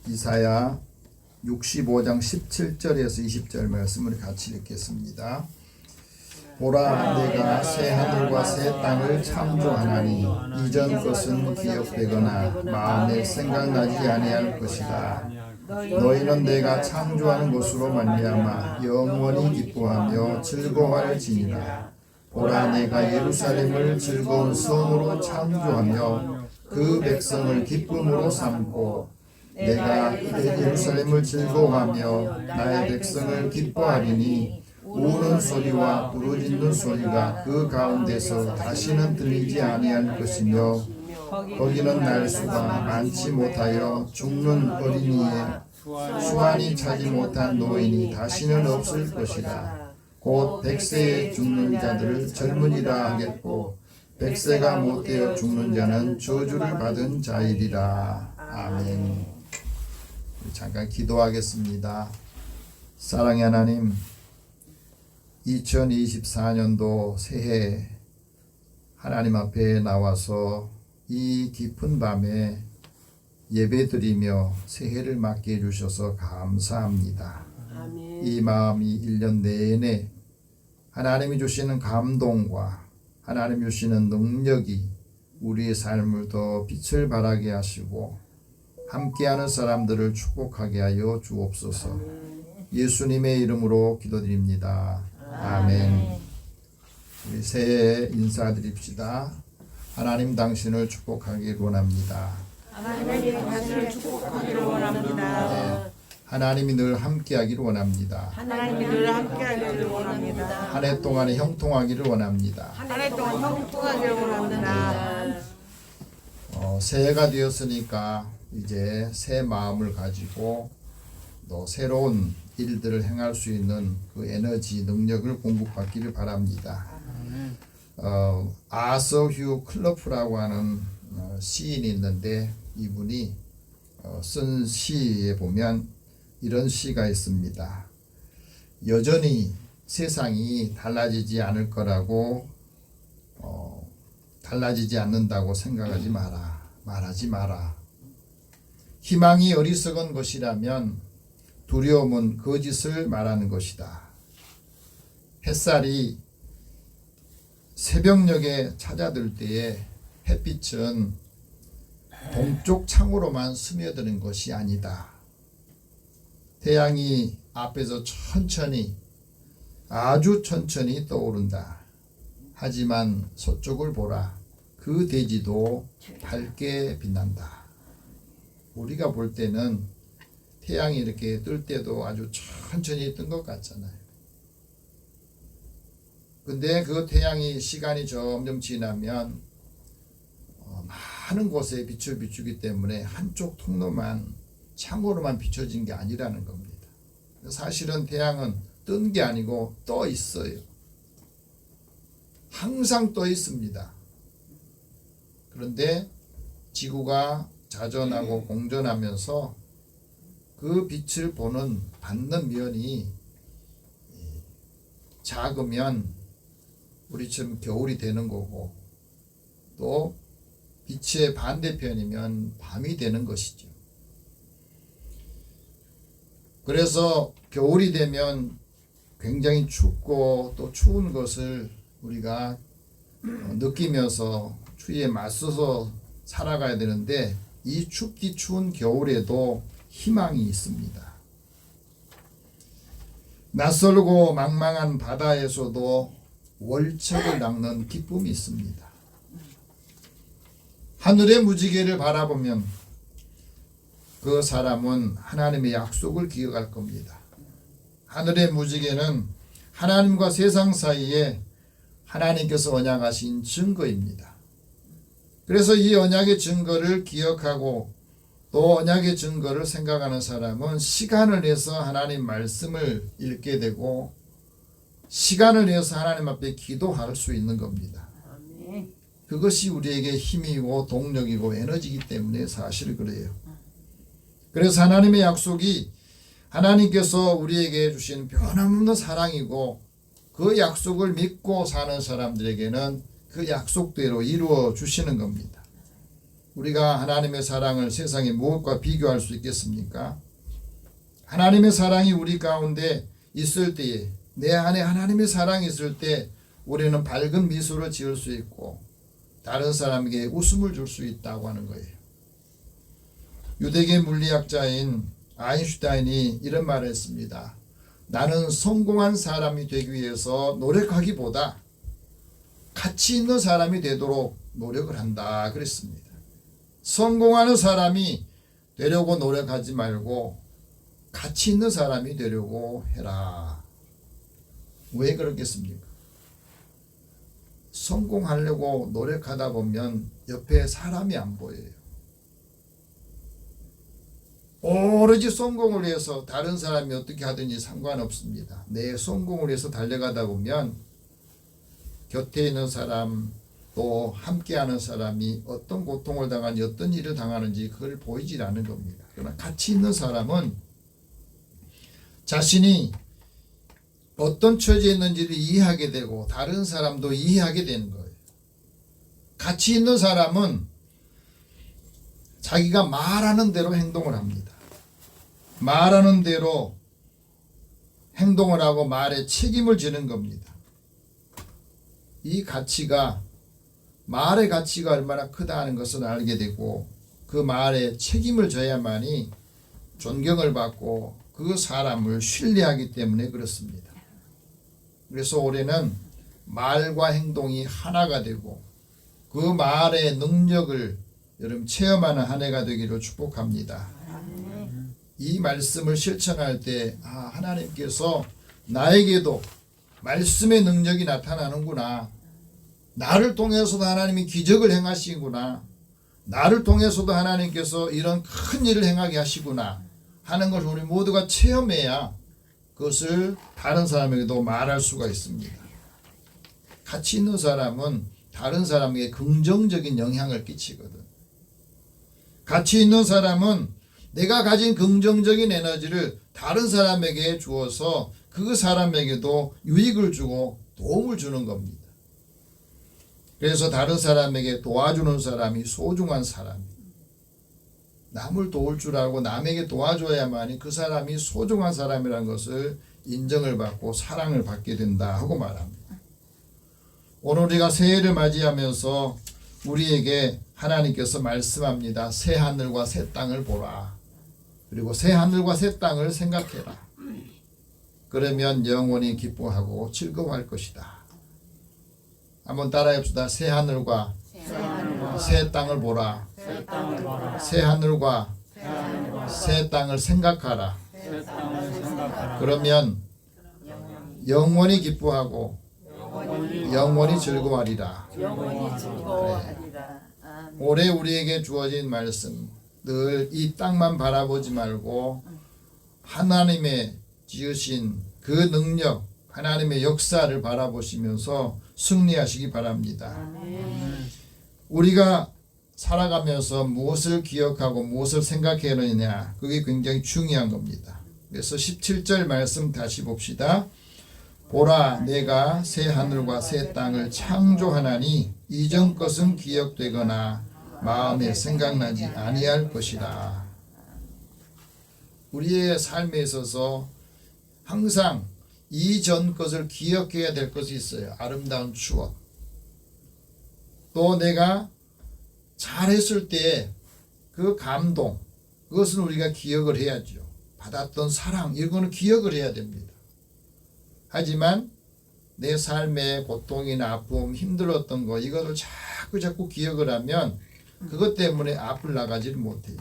이사야 65장 17절에서 20절 말씀을 같이 읽겠습니다. 보라, 내가 새 하늘과 새 땅을 창조하나니 이전 것은 기억되거나 마음에 생각나지 아니할 것이다. 너희는 내가 창조하는 것으로 말미암아 영원히 기뻐하며 즐거워할지니라. 보라, 내가 예루살렘을 즐거운 성으로 창조하며 그 백성을 기쁨으로 삼고 내가 예루살렘을 즐거워하며 나의 백성을 기뻐하리니 우는 소리와 부르짖는 소리가 그 가운데서 다시는 들리지 아니할 것이며 거기는 날수가 많지 못하여 죽는 어린이의 수완이 차지 못한 노인이 다시는 없을 것이다. 곧 100세에 죽는 자들을 젊은이라 하겠고 100세가 못되어 죽는 자는 저주를 받은 자이리라. 아멘. 잠깐 기도하겠습니다. 사랑의 하나님, 2024년도 새해 하나님 앞에 나와서 이 깊은 밤에 예배드리며 새해를 맞게 해주셔서 감사합니다. 아멘. 이 마음이 1년 내내 하나님이 주시는 감동과 하나님이 주시는 능력이 우리의 삶을 더 빛을 발하게 하시고 함께하는 사람들을 축복하게 하여 주옵소서. 예수님의 이름으로 기도드립니다. 아멘. 우리 새해 인사드립시다. 하나님 당신을 축복하기를 원합니다. 하나님 당신을 축복하기를 원합니다. 네. 하나님이 늘 함께하기를 원합니다. 하나님이 늘 함께하기를 원합니다. 한 해 동안에 형통하기를 원합니다. 한 해 동안 형통하기를 원합니다. 새해가 되었으니까 이제 새 마음을 가지고 또 새로운 일들을 행할 수 있는 그 에너지 능력을 공급받기를 바랍니다. 아서 휴 클러프라고 하는 시인이 있는데 이분이 쓴 시에 보면 이런 시가 있습니다. 여전히 세상이 달라지지 않을 거라고 달라지지 않는다고 생각하지 마라. 말하지 마라. 희망이 어리석은 것이라면 두려움은 거짓을 말하는 것이다. 햇살이 새벽녘에 찾아들 때에 햇빛은 동쪽 창으로만 스며드는 것이 아니다. 태양이 앞에서 천천히 아주 천천히 떠오른다. 하지만 서쪽을 보라. 그 대지도 밝게 빛난다. 우리가 볼 때는 태양이 이렇게 뜰 때도 아주 천천히 뜬 것 같잖아요. 근데 그 태양이 시간이 점점 지나면 많은 곳에 빛을 비추기 때문에 한쪽 통로만 창으로만 비춰진 게 아니라는 겁니다. 사실은 태양은 뜬 게 아니고 떠 있어요. 항상 떠 있습니다. 그런데 지구가 자전하고 공전하면서 그 빛을 받는 면이 작으면 우리처럼 겨울이 되는 거고 또 빛의 반대편이면 밤이 되는 것이죠. 그래서 겨울이 되면 굉장히 춥고 또 추운 것을 우리가 느끼면서 추위에 맞서서 살아가야 되는데 이 춥기 추운 겨울에도 희망이 있습니다. 낯설고 망망한 바다에서도 월척을 낚는 기쁨이 있습니다. 하늘의 무지개를 바라보면 그 사람은 하나님의 약속을 기억할 겁니다. 하늘의 무지개는 하나님과 세상 사이에 하나님께서 언약하신 증거입니다. 그래서 이 언약의 증거를 기억하고 또 언약의 증거를 생각하는 사람은 시간을 내서 하나님 말씀을 읽게 되고 시간을 내서 하나님 앞에 기도할 수 있는 겁니다. 그것이 우리에게 힘이고 동력이고 에너지이기 때문에 사실 그래요. 그래서 하나님의 약속이 하나님께서 우리에게 주신 변함없는 사랑이고 그 약속을 믿고 사는 사람들에게는 그 약속대로 이루어 주시는 겁니다. 우리가 하나님의 사랑을 세상의 무엇과 비교할 수 있겠습니까? 하나님의 사랑이 우리 가운데 있을 때에, 내 안에 하나님의 사랑이 있을 때 우리는 밝은 미소를 지을 수 있고 다른 사람에게 웃음을 줄 수 있다고 하는 거예요. 유대계 물리학자인 아인슈타인이 이런 말을 했습니다. 나는 성공한 사람이 되기 위해서 노력하기보다 가치 있는 사람이 되도록 노력을 한다 그랬습니다. 성공하는 사람이 되려고 노력하지 말고 가치 있는 사람이 되려고 해라. 왜 그렇겠습니까? 성공하려고 노력하다 보면 옆에 사람이 안 보여요. 오로지 성공을 위해서 다른 사람이 어떻게 하든지 상관없습니다. 내 성공을 위해서 달려가다 보면 곁에 있는 사람, 또 함께하는 사람이 어떤 고통을 당하는지 어떤 일을 당하는지 그걸 보이질 않는 겁니다. 그러나 가치 있는 사람은 자신이 어떤 처지에 있는지를 이해하게 되고 다른 사람도 이해하게 되는 거예요. 가치 있는 사람은 자기가 말하는 대로 행동을 합니다. 말하는 대로 행동을 하고 말에 책임을 지는 겁니다. 이 가치가, 말의 가치가 얼마나 크다는 것을 알게 되고 그 말에 책임을 져야만이 존경을 받고 그 사람을 신뢰하기 때문에 그렇습니다. 그래서 올해는 말과 행동이 하나가 되고 그 말의 능력을 여러분 체험하는 한 해가 되기를 축복합니다. 이 말씀을 실천할 때 하나님께서 나에게도 말씀의 능력이 나타나는구나. 나를 통해서도 하나님이 기적을 행하시구나. 나를 통해서도 하나님께서 이런 큰 일을 행하게 하시구나 하는 것을 우리 모두가 체험해야 그것을 다른 사람에게도 말할 수가 있습니다. 가치 있는 사람은 다른 사람에게 긍정적인 영향을 끼치거든. 가치 있는 사람은 내가 가진 긍정적인 에너지를 다른 사람에게 주어서 그 사람에게도 유익을 주고 도움을 주는 겁니다. 그래서 다른 사람에게 도와주는 사람이 소중한 사람이에요. 남을 도울 줄 알고 남에게 도와줘야만이 그 사람이 소중한 사람이라는 것을 인정을 받고 사랑을 받게 된다 하고 말합니다. 오늘 우리가 새해를 맞이하면서 우리에게 하나님께서 말씀합니다. 새 하늘과 새 땅을 보라. 그리고 새 하늘과 새 땅을 생각해라. 그러면 영원히 기뻐하고 즐거워할 것이다. 한번 따라해 봅시다. 새 하늘과 새 땅을 보라. 새 하늘과 새 땅을 생각하라. 그러면 영원히 기뻐하고 영원히 즐거워하리라. 올해 우리에게 주어진 말씀, 늘 이 땅만 바라보지 말고 하나님의 지으신 그 능력, 하나님의 역사를 바라보시면서 승리하시기 바랍니다. 우리가 살아가면서 무엇을 기억하고 무엇을 생각해야 하느냐, 그게 굉장히 중요한 겁니다. 그래서 17절 말씀 다시 봅시다. 보라, 내가 새 하늘과 새 땅을 창조하나니 이전 것은 기억되거나 마음에 생각나지 아니할 것이라. 우리의 삶에 있어서 항상 이전 것을 기억해야 될 것이 있어요. 아름다운 추억. 또 내가 잘했을 때 그 감동, 그것은 우리가 기억을 해야죠. 받았던 사랑, 이거는 기억을 해야 됩니다. 하지만 내 삶의 고통이나 아픔, 힘들었던 거, 이것을 자꾸 기억을 하면 그것 때문에 앞을 나가지를 못해요.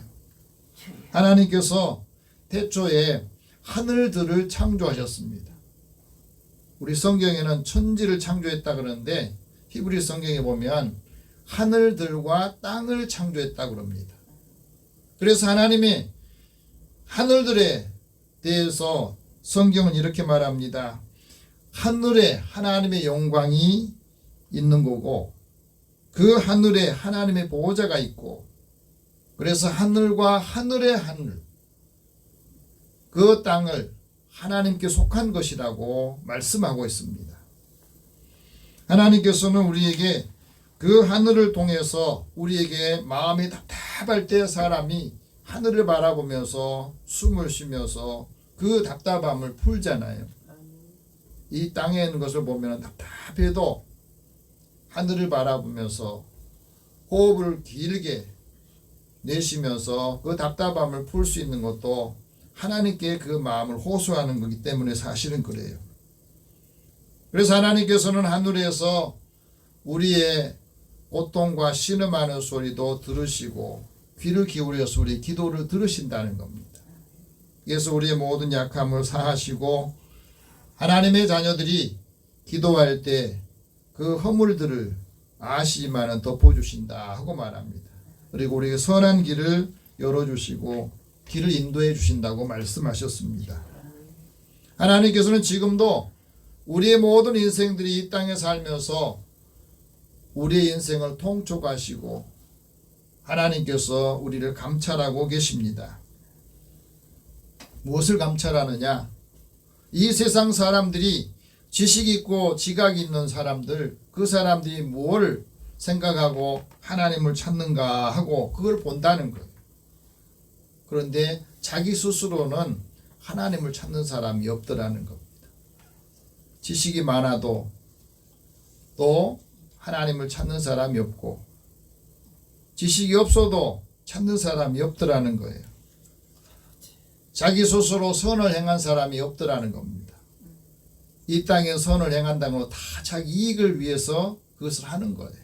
하나님께서 태초에 하늘들을 창조하셨습니다. 우리 성경에는 천지를 창조했다 그러는데 히브리 성경에 보면 하늘들과 땅을 창조했다 그럽니다. 그래서 하나님이 하늘들에 대해서 성경은 이렇게 말합니다. 하늘에 하나님의 영광이 있는 거고 그 하늘에 하나님의 보호자가 있고, 그래서 하늘과 하늘의 하늘, 그 땅을 하나님께 속한 것이라고 말씀하고 있습니다. 하나님께서는 우리에게 그 하늘을 통해서 우리에게 마음이 답답할 때 사람이 하늘을 바라보면서 숨을 쉬면서 그 답답함을 풀잖아요. 이 땅에 있는 것을 보면 답답해도 하늘을 바라보면서 호흡을 길게 내쉬면서 그 답답함을 풀 수 있는 것도 하나님께 그 마음을 호소하는 거기 때문에 사실은 그래요. 그래서 하나님께서는 하늘에서 우리의 고통과 신음하는 소리도 들으시고 귀를 기울여서 우리의 기도를 들으신다는 겁니다. 그래서 우리의 모든 약함을 사하시고 하나님의 자녀들이 기도할 때 그 허물들을 아시지만은 덮어주신다 하고 말합니다. 그리고 우리에게 선한 길을 열어주시고 길을 인도해 주신다고 말씀하셨습니다. 하나님께서는 지금도 우리의 모든 인생들이 이 땅에 살면서 우리의 인생을 통촉하시고 하나님께서 우리를 감찰하고 계십니다. 무엇을 감찰하느냐? 이 세상 사람들이 지식 있고 지각 있는 사람들, 그 사람들이 뭘 생각하고 하나님을 찾는가 하고 그걸 본다는 거예요. 그런데 자기 스스로는 하나님을 찾는 사람이 없더라는 겁니다. 지식이 많아도 또 하나님을 찾는 사람이 없고 지식이 없어도 찾는 사람이 없더라는 거예요. 자기 스스로 선을 행한 사람이 없더라는 겁니다. 이 땅에 선을 행한다는 건 다 자기 이익을 위해서 그것을 하는 거예요.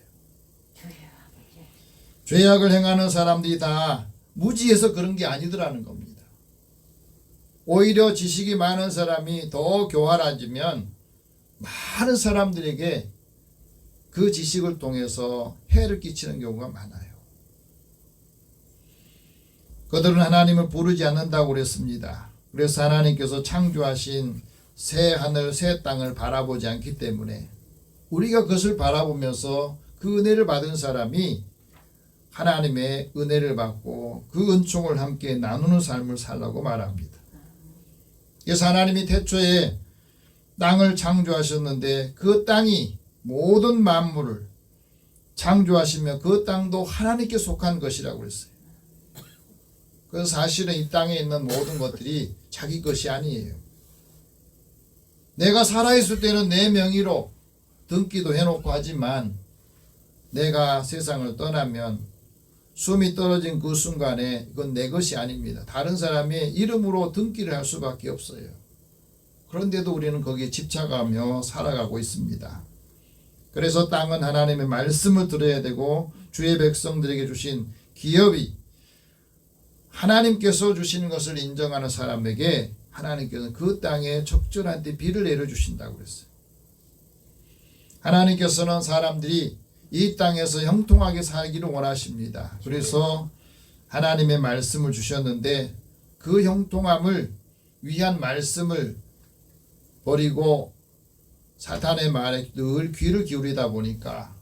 죄악을 행하는 사람들이 다 무지해서 그런 게 아니더라는 겁니다. 오히려 지식이 많은 사람이 더 교활해지면 많은 사람들에게 그 지식을 통해서 해를 끼치는 경우가 많아요. 그들은 하나님을 부르지 않는다고 그랬습니다. 그래서 하나님께서 창조하신 새 하늘 새 땅을 바라보지 않기 때문에 우리가 그것을 바라보면서 그 은혜를 받은 사람이 하나님의 은혜를 받고 그 은총을 함께 나누는 삶을 살라고 말합니다. 그래서 하나님이 태초에 땅을 창조하셨는데 그 땅이 모든 만물을 창조하시며 그 땅도 하나님께 속한 것이라고 했어요. 그래서 사실은 이 땅에 있는 모든 것들이 자기 것이 아니에요. 내가 살아있을 때는 내 명의로 등기도 해놓고 하지만 내가 세상을 떠나면 숨이 떨어진 그 순간에 이건 내 것이 아닙니다. 다른 사람의 이름으로 등기를 할 수밖에 없어요. 그런데도 우리는 거기에 집착하며 살아가고 있습니다. 그래서 땅은 하나님의 말씀을 들어야 되고 주의 백성들에게 주신 기업이 하나님께서 주시는 것을 인정하는 사람에게 하나님께서는 그 땅에 적절한 때 비를 내려주신다고 그랬어요. 하나님께서는 사람들이 이 땅에서 형통하게 살기를 원하십니다. 그래서 하나님의 말씀을 주셨는데 그 형통함을 위한 말씀을 버리고 사탄의 말에 늘 귀를 기울이다 보니까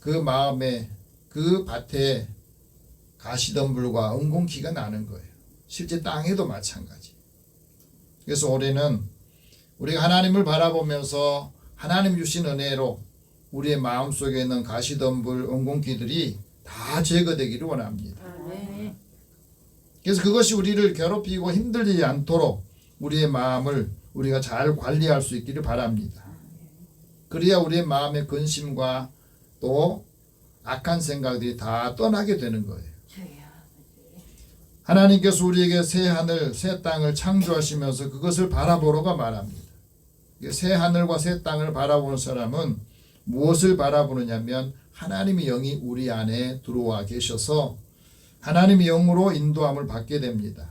그 마음에 그 밭에 가시덤불과 은공기가 나는 거예요. 실제 땅에도 마찬가지. 그래서 올해는 우리가 하나님을 바라보면서 하나님 주신 은혜로 우리의 마음속에 있는 가시덤불, 은공기들이 다 제거되기를 원합니다. 그래서 그것이 우리를 괴롭히고 힘들지 않도록 우리의 마음을 우리가 잘 관리할 수 있기를 바랍니다. 그래야 우리의 마음의 근심과 또 악한 생각들이 다 떠나게 되는 거예요. 하나님께서 우리에게 새 하늘, 새 땅을 창조하시면서 그것을 바라보러가 말합니다. 새 하늘과 새 땅을 바라보는 사람은 무엇을 바라보느냐면 하나님의 영이 우리 안에 들어와 계셔서 하나님의 영으로 인도함을 받게 됩니다.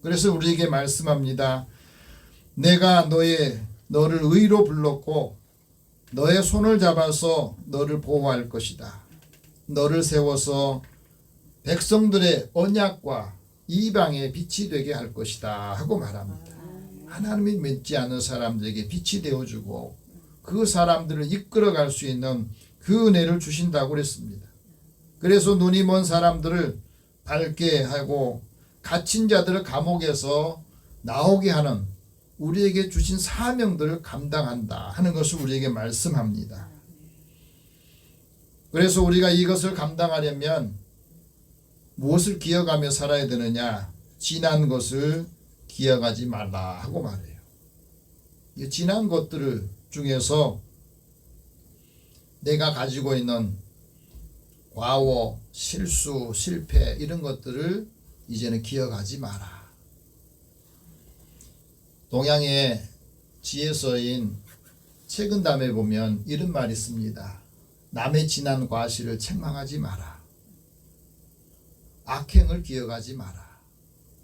그래서 우리에게 말씀합니다. 내가 너를 의로 불렀고 너의 손을 잡아서 너를 보호할 것이다. 너를 세워서 백성들의 언약과 이방의 빛이 되게 할 것이다 하고 말합니다. 하나님이 믿지 않는 사람들에게 빛이 되어주고 그 사람들을 이끌어갈 수 있는 그 은혜를 주신다고 그랬습니다. 그래서 눈이 먼 사람들을 밝게 하고 갇힌 자들을 감옥에서 나오게 하는 우리에게 주신 사명들을 감당한다 하는 것을 우리에게 말씀합니다. 그래서 우리가 이것을 감당하려면 무엇을 기억하며 살아야 되느냐? 지난 것을 기억하지 말라 하고 말해요. 이 지난 것들 중에서 내가 가지고 있는 과오, 실수, 실패 이런 것들을 이제는 기억하지 마라. 동양의 지혜서인 책은담에 보면 이런 말이 있습니다. 남의 지난 과실을 책망하지 마라. 악행을 기억하지 마라.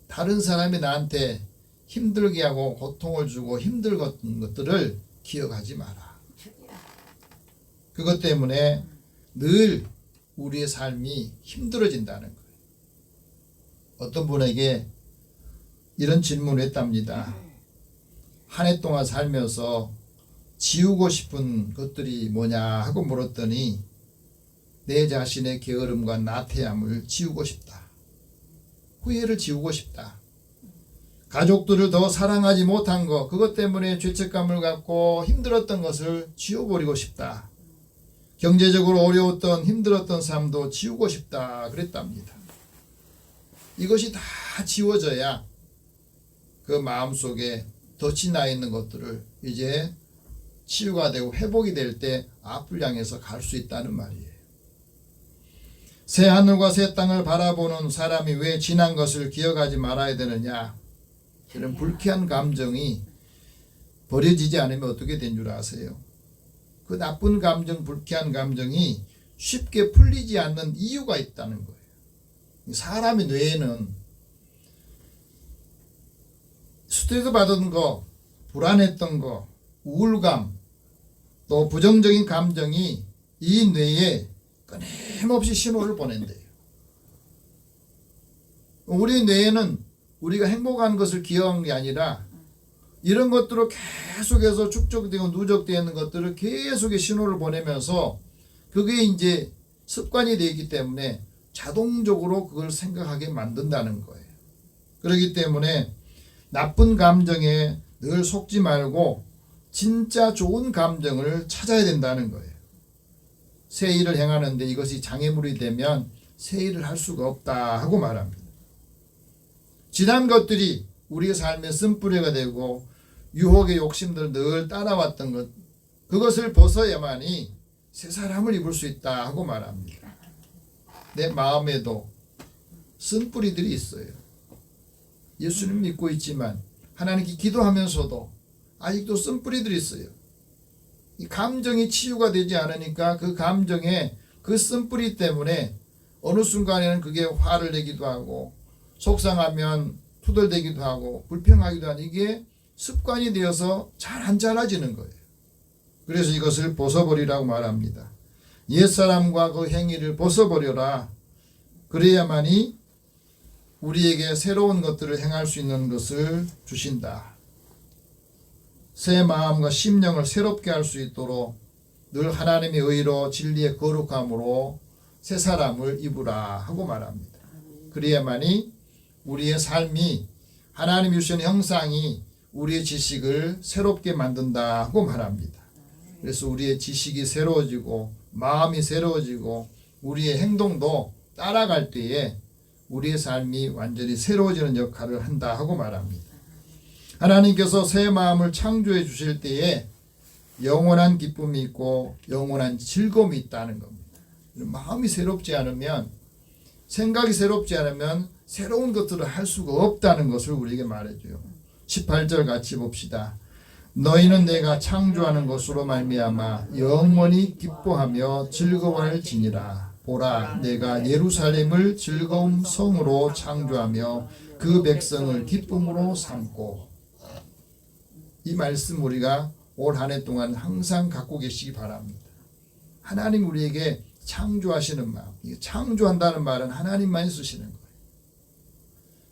다른 사람이 나한테 힘들게 하고 고통을 주고 힘들었던 것들을 기억하지 마라. 그것 때문에 늘 우리의 삶이 힘들어진다는 거예요. 어떤 분에게 이런 질문을 했답니다. 한 해 동안 살면서 지우고 싶은 것들이 뭐냐 하고 물었더니 내 자신의 게으름과 나태함을 지우고 싶다. 후회를 지우고 싶다. 가족들을 더 사랑하지 못한 것, 그것 때문에 죄책감을 갖고 힘들었던 것을 지워버리고 싶다. 경제적으로 어려웠던 힘들었던 삶도 지우고 싶다 그랬답니다. 이것이 다 지워져야 그 마음속에 덫이 나 있는 것들을 이제 치유가 되고 회복이 될 때 앞을 향해서 갈 수 있다는 말이에요. 새 하늘과 새 땅을 바라보는 사람이 왜 지난 것을 기억하지 말아야 되느냐? 이런 불쾌한 감정이 버려지지 않으면 어떻게 된 줄 아세요? 그 나쁜 감정, 불쾌한 감정이 쉽게 풀리지 않는 이유가 있다는 거예요. 사람의 뇌에는 스트레스 받은 거, 불안했던 거, 우울감, 또 부정적인 감정이 이 뇌에 끊임없이 신호를 보낸대요. 우리 뇌에는 우리가 행복한 것을 기억한 게 아니라 이런 것들로 계속해서 축적되고 누적되어 있는 것들을 계속 신호를 보내면서 그게 이제 습관이 되기 때문에 자동적으로 그걸 생각하게 만든다는 거예요. 그렇기 때문에 나쁜 감정에 늘 속지 말고 진짜 좋은 감정을 찾아야 된다는 거예요. 새 일을 행하는데 이것이 장애물이 되면 새 일을 할 수가 없다 하고 말합니다. 지난 것들이 우리의 삶의 쓴뿌리가 되고 유혹의 욕심들을 늘 따라왔던 것, 그것을 벗어야만이 새 사람을 입을 수 있다 하고 말합니다. 내 마음에도 쓴뿌리들이 있어요. 예수님 믿고 있지만 하나님께 기도하면서도 아직도 쓴뿌리들이 있어요. 이 감정이 치유가 되지 않으니까 그 감정에 그 쓴뿌리 때문에 어느 순간에는 그게 화를 내기도 하고 속상하면 투덜대기도 하고 불평하기도 하는 이게 습관이 되어서 잘 안 자라지는 거예요. 그래서 이것을 벗어버리라고 말합니다. 옛사람과 그 행위를 벗어버려라. 그래야만이 우리에게 새로운 것들을 행할 수 있는 것을 주신다. 새 마음과 심령을 새롭게 할 수 있도록 늘 하나님의 의로 진리의 거룩함으로 새 사람을 입으라 하고 말합니다. 그래야만이 우리의 삶이 하나님이 주신 형상이 우리의 지식을 새롭게 만든다 하고 말합니다. 그래서 우리의 지식이 새로워지고 마음이 새로워지고 우리의 행동도 따라갈 때에 우리의 삶이 완전히 새로워지는 역할을 한다 하고 말합니다. 하나님께서 새 마음을 창조해 주실 때에 영원한 기쁨이 있고 영원한 즐거움이 있다는 겁니다. 마음이 새롭지 않으면, 생각이 새롭지 않으면 새로운 것들을 할 수가 없다는 것을 우리에게 말해줘요. 18절 같이 봅시다. 너희는 내가 창조하는 것으로 말미암아 영원히 기뻐하며 즐거워할지니라. 보라, 내가 예루살렘을 즐거운 성으로 창조하며 그 백성을 기쁨으로 삼고. 이 말씀 우리가 올 한 해 동안 항상 갖고 계시기 바랍니다. 하나님 우리에게 창조하시는 마음, 창조한다는 말은 하나님만이 쓰시는 거예요.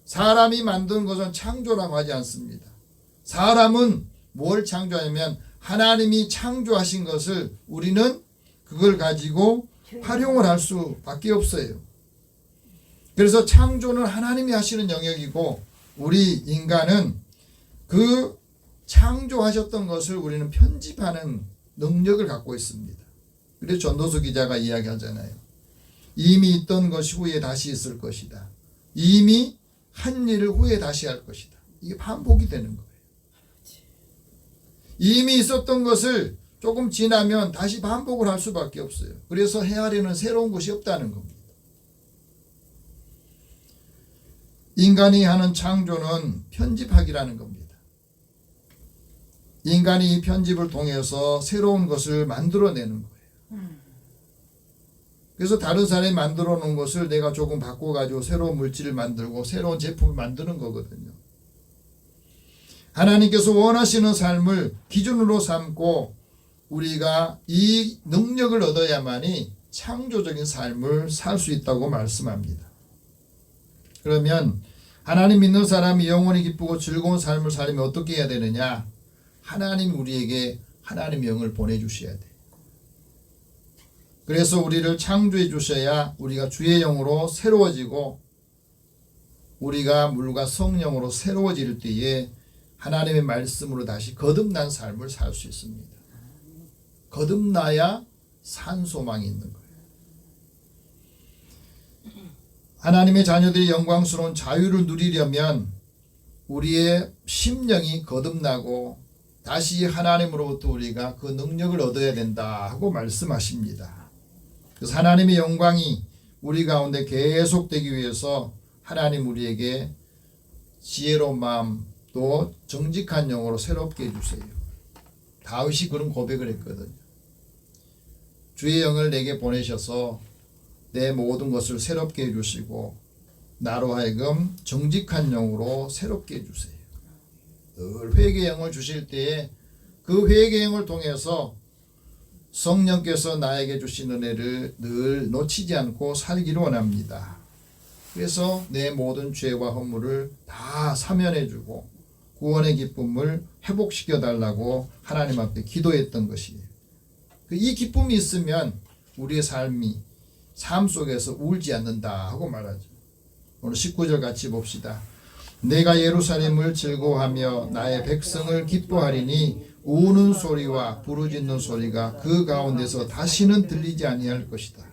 사람이 만든 것은 창조라고 하지 않습니다. 사람은 뭘 창조하냐면 하나님이 창조하신 것을 우리는 그걸 가지고 활용을 할 수밖에 없어요. 그래서 창조는 하나님이 하시는 영역이고 우리 인간은 그 창조하셨던 것을 우리는 편집하는 능력을 갖고 있습니다. 그래서 전도서 기자가 이야기하잖아요. 이미 있던 것이 후에 다시 있을 것이다. 이미 한 일을 후에 다시 할 것이다. 이게 반복이 되는 거예요. 이미 있었던 것을 조금 지나면 다시 반복을 할 수밖에 없어요. 그래서 헤아리는 새로운 것이 없다는 겁니다. 인간이 하는 창조는 편집하기라는 겁니다. 인간이 이 편집을 통해서 새로운 것을 만들어내는 거예요. 그래서 다른 사람이 만들어 놓은 것을 내가 조금 바꿔가지고 새로운 물질을 만들고 새로운 제품을 만드는 거거든요. 하나님께서 원하시는 삶을 기준으로 삼고 우리가 이 능력을 얻어야만이 창조적인 삶을 살 수 있다고 말씀합니다. 그러면 하나님 믿는 사람이 영원히 기쁘고 즐거운 삶을 살려면 어떻게 해야 되느냐? 하나님 우리에게 하나님의 영을 보내주셔야 돼요. 그래서 우리를 창조해 주셔야 우리가 주의 영으로 새로워지고 우리가 물과 성령으로 새로워질 때에 하나님의 말씀으로 다시 거듭난 삶을 살 수 있습니다. 거듭나야 산 소망이 있는 거예요. 하나님의 자녀들이 영광스러운 자유를 누리려면 우리의 심령이 거듭나고 다시 하나님으로부터 우리가 그 능력을 얻어야 된다 하고 말씀하십니다. 그래서 하나님의 영광이 우리 가운데 계속되기 위해서 하나님 우리에게 지혜로운 마음 또 정직한 영으로 새롭게 해주세요. 다윗이 그런 고백을 했거든요. 주의 영을 내게 보내셔서 내 모든 것을 새롭게 해주시고 나로 하여금 정직한 영으로 새롭게 해주세요. 늘 회개의 영을 주실 때에 그 회개의 영을 통해서 성령께서 나에게 주신 은혜를 늘 놓치지 않고 살기를 원합니다. 그래서 내 모든 죄와 허물을 다 사면해주고 구원의 기쁨을 회복시켜 달라고 하나님 앞에 기도했던 것이에요. 이 기쁨이 있으면 우리의 삶 속에서 울지 않는다 하고 말하죠. 오늘 19절 같이 봅시다. 내가 예루살렘을 즐거워하며 나의 백성을 기뻐하리니 우는 소리와 부르짖는 소리가 그 가운데서 다시는 들리지 아니할 것이다.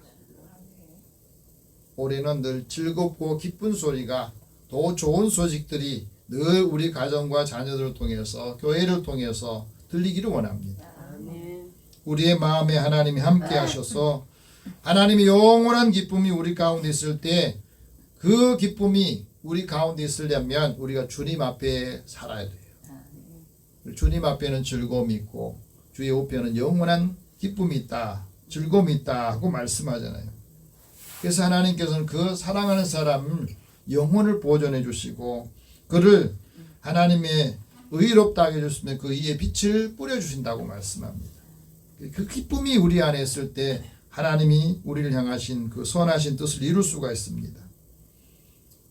올해는 늘 즐겁고 기쁜 소리가 더 좋은 소식들이 늘 우리 가정과 자녀들을 통해서 교회를 통해서 들리기를 원합니다. 우리의 마음에 하나님이 함께 하셔서 하나님의 영원한 기쁨이 우리 가운데 있을 때 그 기쁨이 우리 가운데 있으려면 우리가 주님 앞에 살아야 돼요. 주님 앞에는 즐거움이 있고 주의 우편은 영원한 기쁨이 있다, 즐거움이 있다 하고 말씀하잖아요. 그래서 하나님께서는 그 사랑하는 사람을 영혼을 보존해 주시고 그를 하나님의 의롭다 하게 해주시면 그 의의 빛을 뿌려주신다고 말씀합니다. 그 기쁨이 우리 안에 있을 때 하나님이 우리를 향하신 그 선하신 뜻을 이룰 수가 있습니다.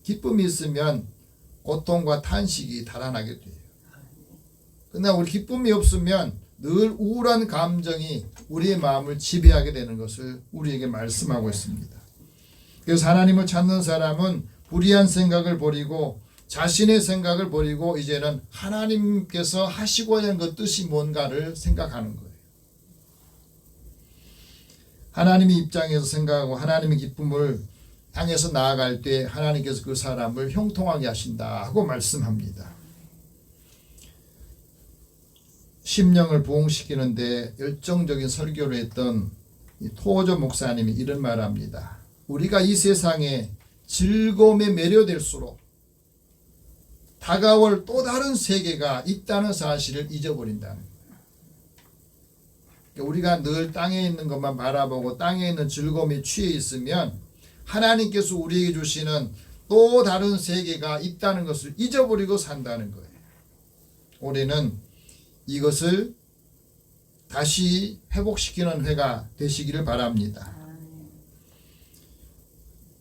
기쁨이 있으면 고통과 탄식이 달아나게 돼요. 그러나 우리 기쁨이 없으면 늘 우울한 감정이 우리의 마음을 지배하게 되는 것을 우리에게 말씀하고 있습니다. 그래서 하나님을 찾는 사람은 불의한 생각을 버리고 자신의 생각을 버리고 이제는 하나님께서 하시고자 하는 그 뜻이 뭔가를 생각하는 거예요. 하나님의 입장에서 생각하고 하나님의 기쁨을 향해서 나아갈 때 하나님께서 그 사람을 형통하게 하신다 하고 말씀합니다. 심령을 부흥시키는데 열정적인 설교를 했던 토저 목사님이 이런 말을 합니다. 우리가 이 세상에 즐거움에 매료될수록 다가올 또 다른 세계가 있다는 사실을 잊어버린다는 거예요. 우리가 늘 땅에 있는 것만 바라보고 땅에 있는 즐거움에 취해 있으면 하나님께서 우리에게 주시는 또 다른 세계가 있다는 것을 잊어버리고 산다는 거예요. 올해는 이것을 다시 회복시키는 해가 되시기를 바랍니다.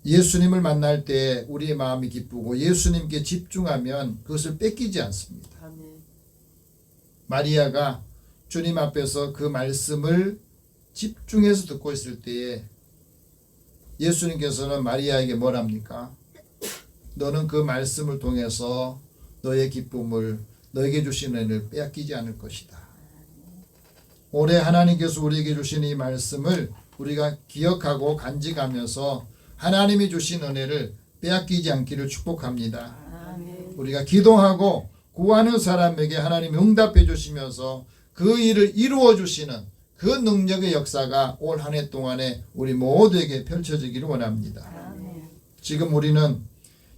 예수님을 만날 때 우리의 마음이 기쁘고 예수님께 집중하면 그것을 뺏기지 않습니다. 마리아가 주님 앞에서 그 말씀을 집중해서 듣고 있을 때에 예수님께서는 마리아에게 뭐랍니까? 너는 그 말씀을 통해서 너의 기쁨을 너에게 주신 은혜를 빼앗기지 않을 것이다. 올해 하나님께서 우리에게 주신 이 말씀을 우리가 기억하고 간직하면서 하나님이 주신 은혜를 빼앗기지 않기를 축복합니다. 우리가 기도하고 구하는 사람에게 하나님이 응답해 주시면서 그 일을 이루어 주시는 그 능력의 역사가 올 한 해 동안에 우리 모두에게 펼쳐지기를 원합니다. 지금 우리는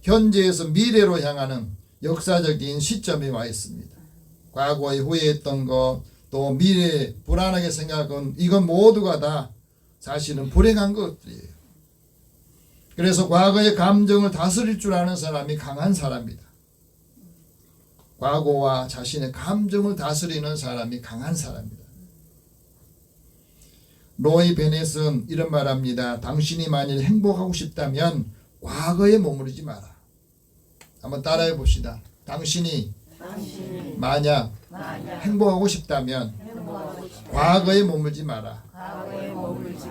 현재에서 미래로 향하는 역사적인 시점에 와 있습니다. 과거에 후회했던 것, 또 미래에 불안하게 생각한 이건 모두가 다 사실은 불행한 것들이에요. 그래서 과거의 감정을 다스릴 줄 아는 사람이 강한 사람이다. 과거와 자신의 감정을 다스리는 사람이 강한 사람이다. 로이 베넷은 이런 말합니다. 당신이 만일 행복하고 싶다면 과거에 머무르지 마라. 한번 따라해 봅시다. 당신이 만약 행복하고 싶다면 과거에 머물지 마라.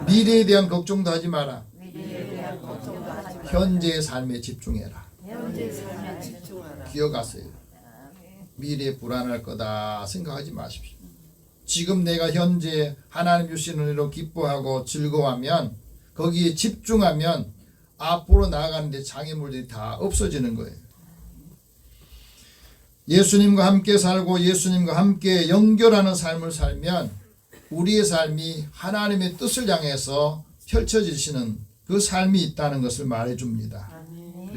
미래에 대한 걱정도 하지 마라. 현재의 삶에 집중해라. 기억하세요. 미래에 불안할 거다 생각하지 마십시오. 지금 내가 현재 하나님 주신 은혜로 기뻐하고 즐거워하면 거기에 집중하면 앞으로 나아가는데 장애물들이 다 없어지는 거예요. 예수님과 함께 살고 예수님과 함께 연결하는 삶을 살면 우리의 삶이 하나님의 뜻을 향해서 펼쳐지시는 그 삶이 있다는 것을 말해줍니다.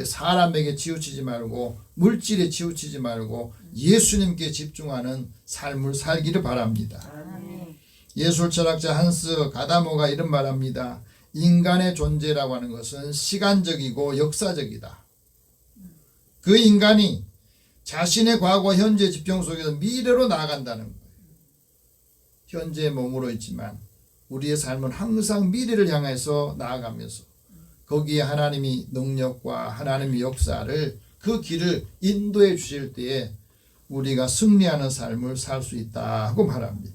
사람에게 치우치지 말고 물질에 치우치지 말고 예수님께 집중하는 삶을 살기를 바랍니다. 예술철학자 한스 가다모가 이런 말합니다. 인간의 존재라고 하는 것은 시간적이고 역사적이다. 그 인간이 자신의 과거 현재 지평 속에서 미래로 나아간다는 거예요. 현재에 머물러 있지만 우리의 삶은 항상 미래를 향해서 나아가면서 거기에 하나님이 능력과 하나님의 역사를 그 길을 인도해 주실 때에 우리가 승리하는 삶을 살 수 있다고 말합니다.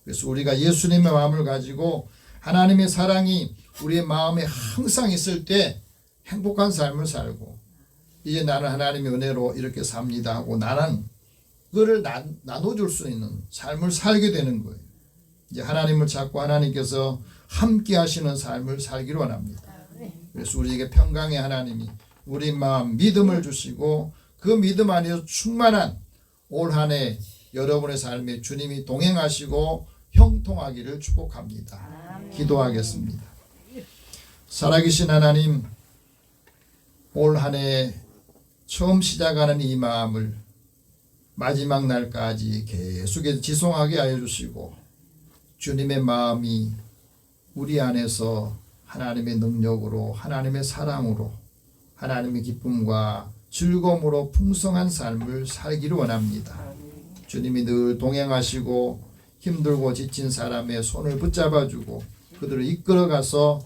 그래서 우리가 예수님의 마음을 가지고 하나님의 사랑이 우리의 마음에 항상 있을 때 행복한 삶을 살고 이제 나는 하나님의 은혜로 이렇게 삽니다 하고 나는 그거를 나눠줄 수 있는 삶을 살게 되는 거예요. 이제 하나님을 찾고 하나님께서 함께 하시는 삶을 살기를 원합니다. 그래서 우리에게 평강의 하나님이 우리 마음 믿음을 주시고 그 믿음 안에서 충만한 올 한 해 여러분의 삶에 주님이 동행하시고 형통하기를 축복합니다. 기도하겠습니다. 살아계신 하나님, 올 한 해 처음 시작하는 이 마음을 마지막 날까지 계속해서 지속하게 하여 주시고 주님의 마음이 우리 안에서 하나님의 능력으로 하나님의 사랑으로 하나님의 기쁨과 즐거움으로 풍성한 삶을 살기를 원합니다. 주님이 늘 동행하시고 힘들고 지친 사람의 손을 붙잡아주고 그들을 이끌어가서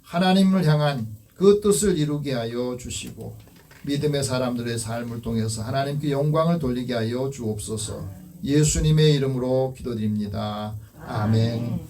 하나님을 향한 그 뜻을 이루게 하여 주시고 믿음의 사람들의 삶을 통해서 하나님께 영광을 돌리게 하여 주옵소서. 예수님의 이름으로 기도드립니다. 아멘.